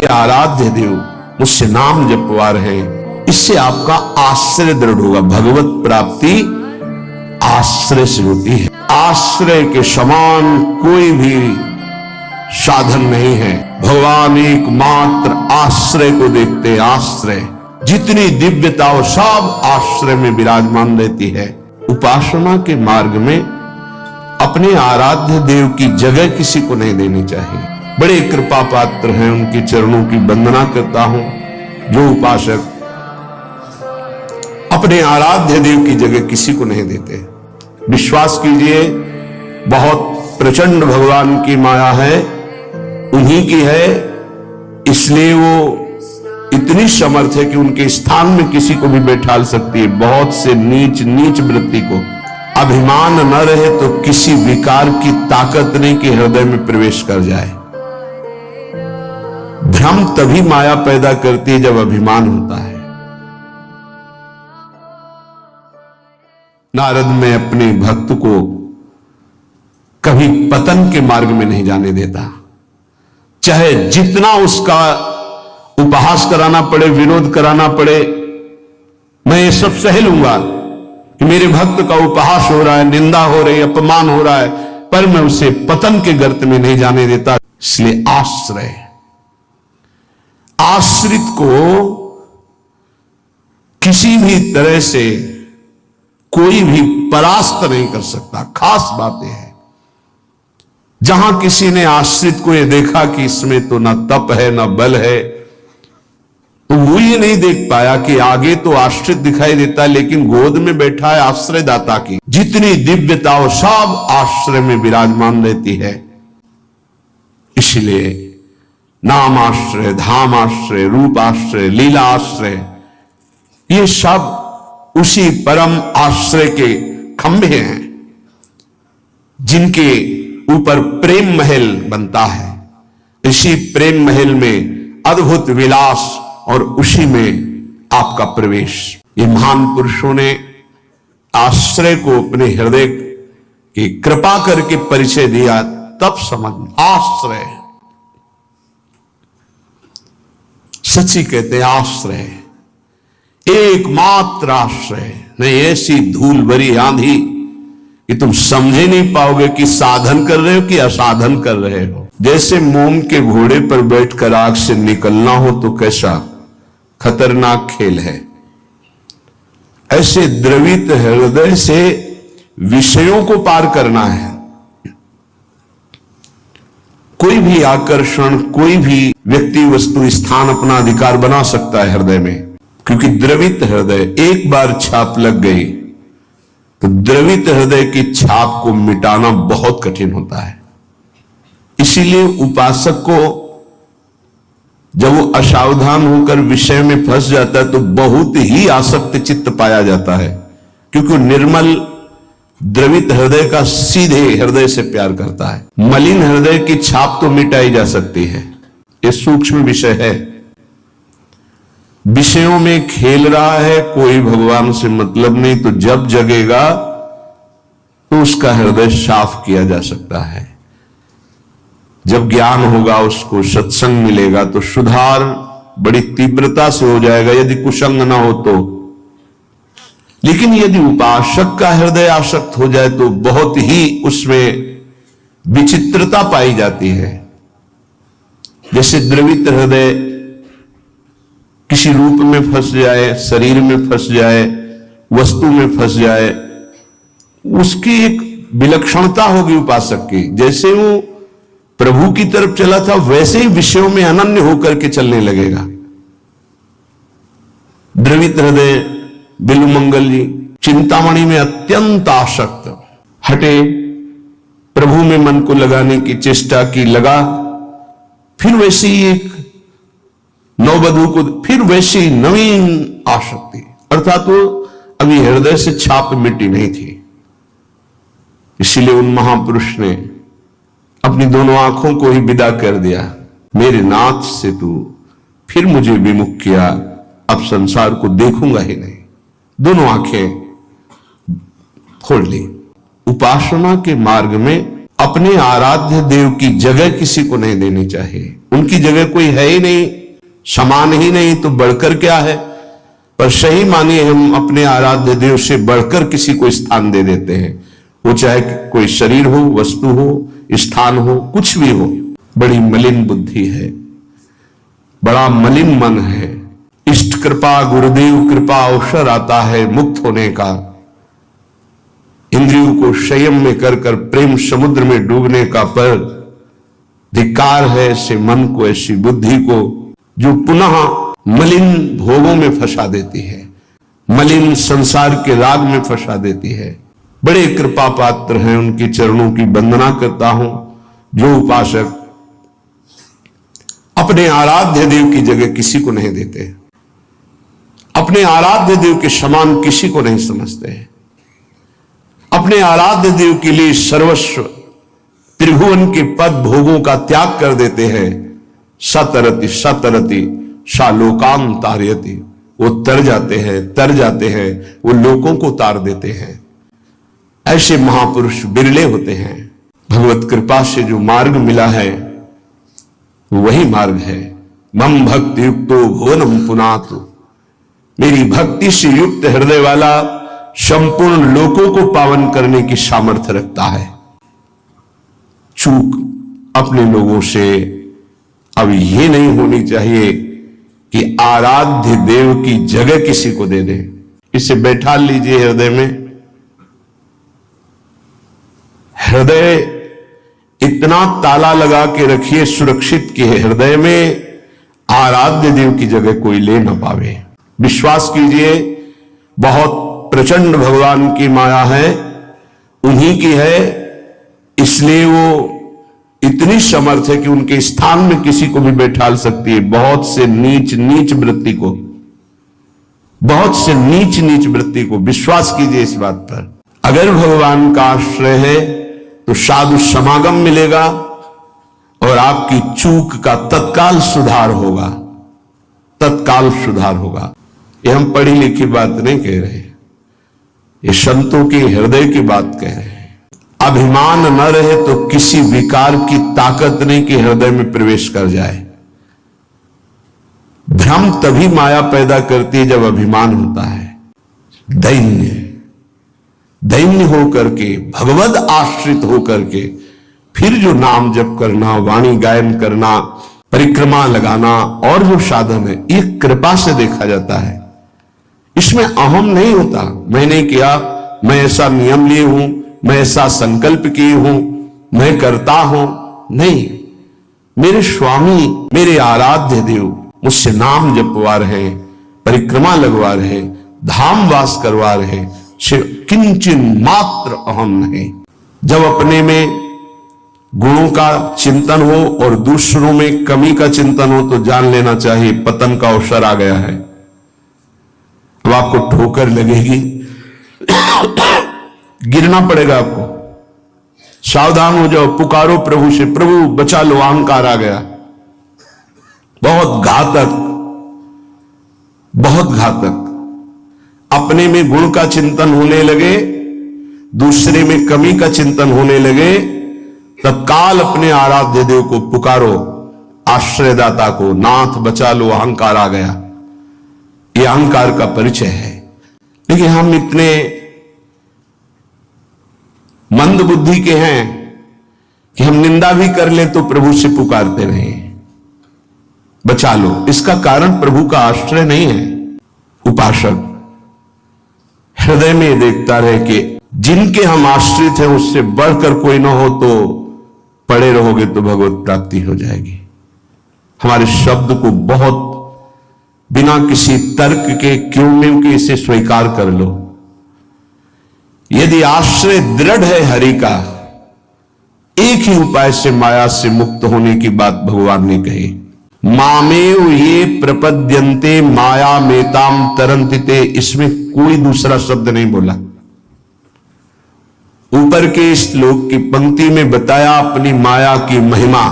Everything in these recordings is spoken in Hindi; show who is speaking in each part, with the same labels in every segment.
Speaker 1: मेरे आराध्य देव मुझसे नाम जपवा रहे, इससे आपका आश्रय दृढ़ होगा। भगवत प्राप्ति आश्रय से होती है। आश्रय के समान कोई भी साधन नहीं है। भगवान एकमात्र आश्रय को देखते हैं। आश्रय जितनी दिव्यता वो सब आश्रय में विराजमान रहती है। उपासना के मार्ग में अपने आराध्य देव की जगह किसी को नहीं देनी चाहिए। बड़े कृपा पात्र हैं, उनके चरणों की वंदना करता हूं। जो उपासक अपने आराध्य देव की जगह किसी को नहीं देते, विश्वास कीजिए बहुत प्रचंड भगवान की माया है, उन्हीं की है, इसलिए वो इतनी समर्थ है कि उनके स्थान में किसी को भी बैठा सकती है। बहुत से नीच वृत्ति को अभिमान न रहे तो किसी विकार की ताकत नहीं कि हृदय में प्रवेश कर जाए। भ्रम तभी माया पैदा करती है जब अभिमान होता है। नारद में अपने भक्त को कभी पतन के मार्ग में नहीं जाने देता, चाहे जितना उसका उपहास कराना पड़े, विरोध कराना पड़े, मैं ये सब सह लूंगा कि मेरे भक्त का उपहास हो रहा है, निंदा हो रही है, अपमान हो रहा है, पर मैं उसे पतन के गर्त में नहीं जाने देता। इसलिए आश्रय, आश्रित को किसी भी तरह से कोई भी परास्त नहीं कर सकता। खास बात यह है, जहां किसी ने आश्रित को यह देखा कि इसमें तो ना तप है ना बल है, तो वो ये नहीं देख पाया कि आगे तो आश्रित दिखाई देता, लेकिन गोद में बैठा है आश्रयदाता की जितनी दिव्यता वो सब आश्रय में विराजमान रहती है। इसलिए नाम आश्रय, धाम आश्रय, रूप आश्रय, लीला आश्रय, ये सब उसी परम आश्रय के खंभे हैं जिनके ऊपर प्रेम महल बनता है। इसी प्रेम महल में अद्भुत विलास और उसी में आपका प्रवेश। ये महान पुरुषों ने आश्रय को अपने हृदय की कृपा करके परिचय दिया, तब समझ। आश्रय सच्ची कहते हैं, आश्रय एकमात्र आश्रय नहीं। ऐसी धूल भरी आंधी कि तुम समझे नहीं पाओगे कि साधन कर रहे हो कि असाधन कर रहे हो। जैसे मोम के घोड़े पर बैठकर आग से निकलना हो तो कैसा खतरनाक खेल है, ऐसे द्रवित हृदय से विषयों को पार करना है। कोई भी आकर्षण, कोई भी व्यक्ति, वस्तु, स्थान अपना अधिकार बना सकता है हृदय में, क्योंकि द्रवित हृदय एक बार छाप लग गई तो द्रवित हृदय की छाप को मिटाना बहुत कठिन होता है। इसीलिए उपासक को जब वो असावधान होकर विषय में फंस जाता है तो बहुत ही आसक्त चित्त पाया जाता है, क्योंकि वो निर्मल द्रवित हृदय का सीधे हृदय से प्यार करता है। मलिन हृदय की छाप तो मिटाई जा सकती है, ये सूक्ष्म विषय है। विषयों में खेल रहा है, कोई भगवान से मतलब नहीं, तो जब जगेगा तो उसका हृदय साफ किया जा सकता है। जब ज्ञान होगा, उसको सत्संग मिलेगा तो सुधार बड़ी तीव्रता से हो जाएगा, यदि कुसंग ना हो तो। लेकिन यदि उपासक का हृदय आसक्त हो जाए तो बहुत ही उसमें विचित्रता पाई जाती है। जैसे द्रवित हृदय किसी रूप में फंस जाए, शरीर में फंस जाए, वस्तु में फंस जाए, उसकी एक विलक्षणता होगी उपासक की। जैसे वो प्रभु की तरफ चला था वैसे ही विषयों में अनन्य होकर के चलने लगेगा। द्रवित हृदय बिल्वमंगल जी चिंतामणि में अत्यंत आसक्त, हटे, प्रभु में मन को लगाने की चेष्टा की, लगा, फिर वैसी एक नववधू को, फिर वैसी नवीन आसक्ति, अर्थात वो अभी हृदय से छाप मिटी नहीं थी। इसीलिए उन महापुरुष ने अपनी दोनों आंखों को ही विदा कर दिया। मेरे नाथ से तू फिर मुझे विमुख किया, अब संसार को देखूंगा ही नहीं। दोनों आंखें खोल ली। उपासना के मार्ग में अपने आराध्य देव की जगह किसी को नहीं देनी चाहिए। उनकी जगह कोई है ही नहीं, समान ही नहीं, तो बढ़कर क्या है। पर सही मानिए हम अपने आराध्य देव से बढ़कर किसी को स्थान दे देते हैं, वो चाहे कोई शरीर हो, वस्तु हो, स्थान हो, कुछ भी हो। बड़ी मलिन बुद्धि है, बड़ा मलिन मन है। इष्ट कृपा, गुरुदेव कृपा अवसर आता है मुक्त होने का। इंद्रियों को संयम में कर कर प्रेम समुद्र में डूबने का, पर धिक्कार है ऐसे मन को, ऐसी बुद्धि को जो पुनः मलिन भोगों में फंसा देती है, मलिन संसार के राग में फंसा देती है। बड़े कृपा पात्र हैं, उनके चरणों की वंदना करता हूं जो उपासक अपने आराध्य देव की जगह किसी को नहीं देते, अपने आराध्य देव के समान किसी को नहीं समझते हैं, अपने आराध्य देव के लिए सर्वस्व त्रिभुवन के पद भोगों का त्याग कर देते हैं। सतरति सतरति शालोकाम तारयति, वो तर जाते हैं, वो लोगों को तार देते हैं। ऐसे महापुरुष बिरले होते हैं। भगवत कृपा से जो मार्ग मिला है वही मार्ग है। मम भक्ति युक्तो भुवनम पुनातु, मेरी भक्ति से युक्त हृदय वाला संपूर्ण लोकों को पावन करने की सामर्थ्य रखता है। चूक अपने लोगों से अब ये नहीं होनी चाहिए कि आराध्य देव की जगह किसी को दे दे। इसे बैठा लीजिए हृदय में। हृदय इतना ताला लगा के रखिए सुरक्षित कि हृदय में आराध्य देव की जगह कोई ले ना पावे। विश्वास कीजिए, बहुत प्रचंड भगवान की माया है, उन्हीं की है, इसलिए वो इतनी समर्थ है कि उनके स्थान में किसी को भी बैठा सकती है। बहुत से नीच नीच वृत्ति को, बहुत से नीच नीच वृत्ति को, विश्वास कीजिए इस बात पर। अगर भगवान का आश्रय है तो साधु समागम मिलेगा और आपकी चूक का तत्काल सुधार होगा, तत्काल सुधार होगा। ये हम पढ़ी लिखी बात नहीं कह रहे, ये संतों के हृदय की बात कह रहे हैं। अभिमान न रहे तो किसी विकार की ताकत नहीं कि हृदय में प्रवेश कर जाए। भ्रम तभी माया पैदा करती है जब अभिमान होता है। दैन्य दैन्य होकर के, भगवद आश्रित होकर के फिर जो नाम जप करना, वाणी गायन करना, परिक्रमा लगाना और जो साधन है, ये कृपा से देखा जाता है। इसमें अहम नहीं होता, मैंने किया, मैं ऐसा नियम लिए हूं, मैं ऐसा संकल्प किए हूं, मैं करता हूं। नहीं, मेरे स्वामी, मेरे आराध्य देव मुझसे नाम जपवा रहे, परिक्रमा लगवा रहे, धाम वास करवा रहे, किंचिन मात्र अहम नहीं। जब अपने में गुणों का चिंतन हो और दूसरों में कमी का चिंतन हो तो जान लेना चाहिए पतन का अवसर आ गया है। अब आपको ठोकर लगेगी, गिरना पड़ेगा आपको। सावधान हो जाओ, पुकारो प्रभु से, प्रभु बचा लो, अहंकार आ गया। बहुत घातक, बहुत घातक। अपने में गुण का चिंतन होने लगे, दूसरे में कमी का चिंतन होने लगे, तत्काल अपने आराध्य देव को पुकारो, आश्रयदाता को, नाथ बचा लो, अहंकार आ गया। यह अहंकार का परिचय है। लेकिन हम इतने मंद बुद्धि के हैं कि हम निंदा भी कर ले तो प्रभु से पुकारते रहे, बचा लो। इसका कारण प्रभु का आश्रय नहीं है। उपासक हृदय में देखता रहे कि जिनके हम आश्रित हैं उससे बढ़कर कोई ना हो, तो पड़े रहोगे तो भगवत प्राप्ति हो जाएगी। हमारे शब्द को बहुत बिना किसी तर्क के, क्यों नहीं कि इसे स्वीकार कर लो। यदि आश्रय दृढ़ है हरि का, एक ही उपाय से माया से मुक्त होने की बात भगवान ने कही। मामेव ये प्रपद्यन्ते माया मेताम तरन्तिते, इसमें कोई दूसरा शब्द नहीं बोला। ऊपर के श्लोक की पंक्ति में बताया अपनी माया की महिमा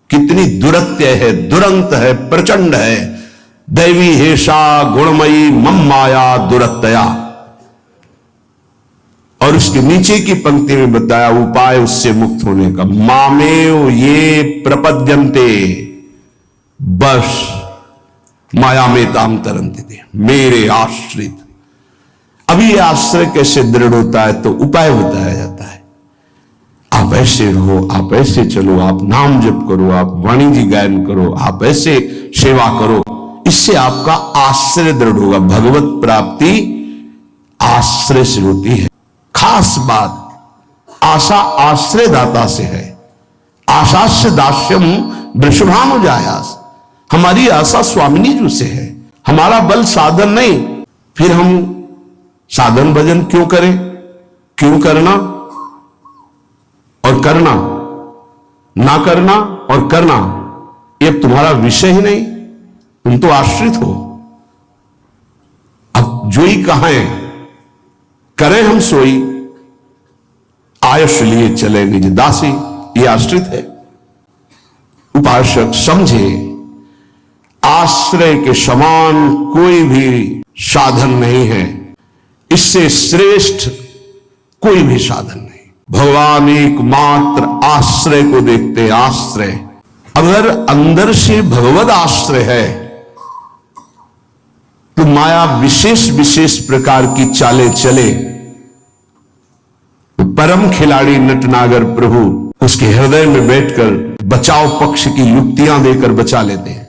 Speaker 1: कितनी दुरत्य है, दुरंत है, प्रचंड है। दैवी हेषा गुणमयी मम माया दुरत्या। और उसके नीचे की पंक्ति में बताया उपाय उससे मुक्त होने का, मामेव ये प्रपद्यन्ते, बस माया में ताम तरंती थे, मेरे आश्रित। अभी ये आश्रय कैसे दृढ़ होता है, तो उपाय बताया जाता है। आप ऐसे रहो, आप ऐसे चलो, आप नाम जप करो, आप वाणी जी गायन करो, आप ऐसे सेवा करो, इससे आपका आश्रय दृढ़ होगा। भगवत प्राप्ति आश्रय से होती है। खास बात, आशा आश्रय दाता से है। आशास्य दास्यम वृषभानुजायास, हमारी आशा स्वामिनी जी से है, हमारा बल साधन नहीं। फिर हम साधन भजन क्यों करें, क्यों करना और करना, ना करना और करना, ये तुम्हारा विषय ही नहीं, तुम तो आश्रित हो। अब जो ही कहें करें हम सोई, आयुष लिए चले निज दासी, ये आश्रित है। उपासक समझे आश्रय के समान कोई भी साधन नहीं है, इससे श्रेष्ठ कोई भी साधन नहीं। भगवान एकमात्र आश्रय को देखते, आश्रय। अगर अंदर से भगवद आश्रय है तो माया विशेष विशेष प्रकार की चालें चले तो परम खिलाड़ी नटनागर प्रभु उसके हृदय में बैठकर बचाव पक्ष की युक्तियां देकर बचा लेते हैं।